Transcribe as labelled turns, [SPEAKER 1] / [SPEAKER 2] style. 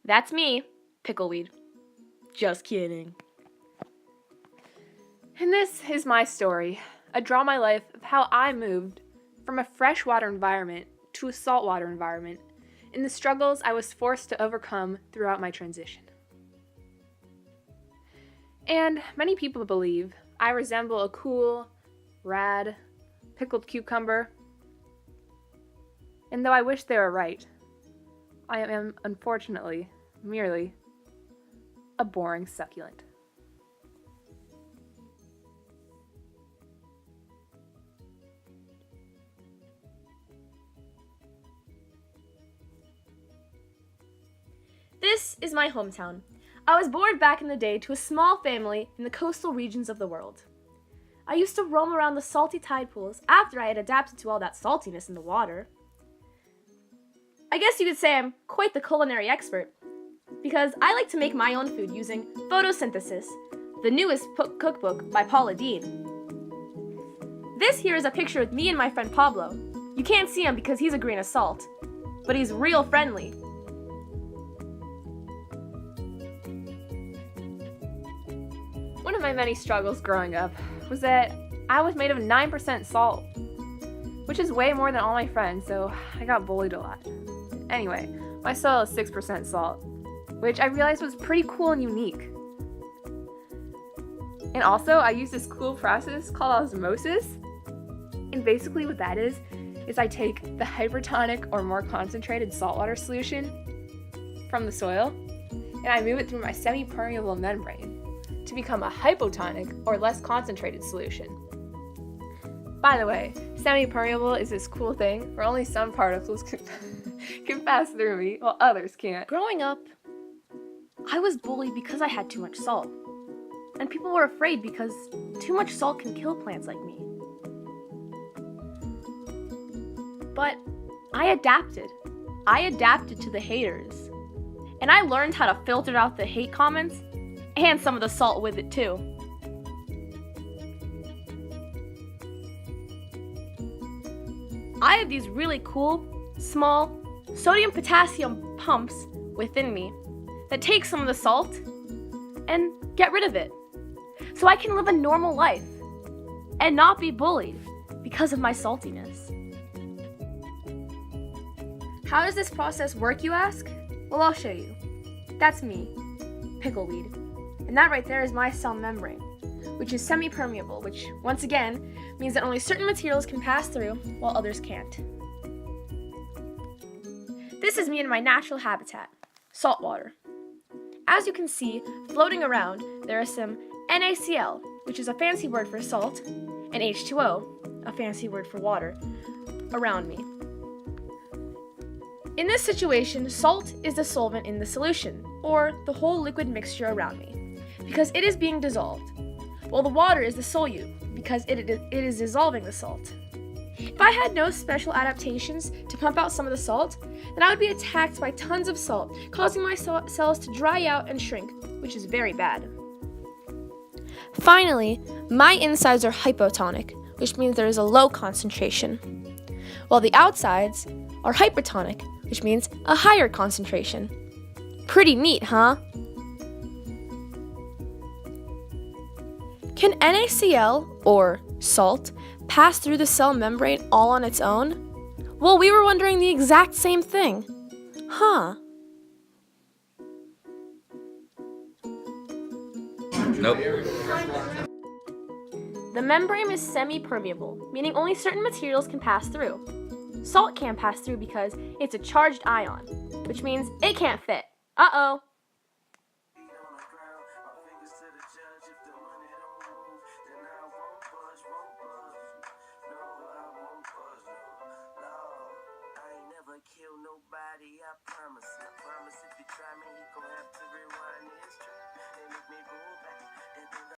[SPEAKER 1] That's me, Pickleweed. Just kidding. And this is my story, a draw my life of how I moved from a freshwater environment to a saltwater environment and the struggles I was forced to overcome throughout my transition. And many people believe I resemble a cool, rad, pickled cucumber. And though I wish they were right, I am unfortunately merely a boring succulent. This is my hometown. I was born back in the day to a small family in the coastal regions of the world. I used to roam around the salty tide pools after I had adapted to all that saltiness in the water. I guess you could say I'm quite the culinary expert, because I like to make my own food using photosynthesis, the newest cookbook by Paula Deen. This here is a picture with me and my friend Pablo. You can't see him because he's a grain of salt, but he's real friendly. One of my many struggles growing up was that I was made of 9% salt, which is way more than all my friends, so I got bullied a lot. Anyway, my soil is 6% salt, which I realized was pretty cool and unique. And also, I use this cool process called osmosis. And basically what that is I take the hypertonic or more concentrated saltwater solution from the soil, and I move it through my semi-permeable membrane to become a hypotonic or less concentrated solution. By the way, semi-permeable is this cool thing where only some particles can pass through me while others can't. Growing up, I was bullied because I had too much salt. And people were afraid because too much salt can kill plants like me. But I adapted. I adapted to the haters. And I learned how to filter out the hate comments and some of the salt with it too. I have these really cool, small, sodium-potassium pumps within me that take some of the salt and get rid of it, so I can live a normal life and not be bullied because of my saltiness. How does this process work, you ask? Well, I'll show you. That's me, Pickleweed, and that right there is my cell membrane, which is semi-permeable, which, once again, means that only certain materials can pass through while others can't. This is me in my natural habitat, saltwater. As you can see, floating around, there is some NaCl, which is a fancy word for salt, and H2O, a fancy word for water, around me. In this situation, salt is the solvent in the solution, or the whole liquid mixture around me, because it is being dissolved, while the water is the solute, because it is dissolving the salt. If I had no special adaptations to pump out some of the salt, then I would be attacked by tons of salt, causing my cells to dry out and shrink, which is very bad. Finally, my insides are hypotonic, which means there is a low concentration, while the outsides are hypertonic, which means a higher concentration. Pretty neat, huh? Can NaCl, or salt, pass through the cell membrane all on its own? Well, we were wondering the exact same thing. Huh.
[SPEAKER 2] Nope.
[SPEAKER 1] The membrane is semi-permeable, meaning only certain materials can pass through. Salt can't pass through because it's a charged ion, which means it can't fit. Uh-oh.
[SPEAKER 3] Kill nobody, I promise. I promise if you try me, he gon' have to rewind his track and make me go back and think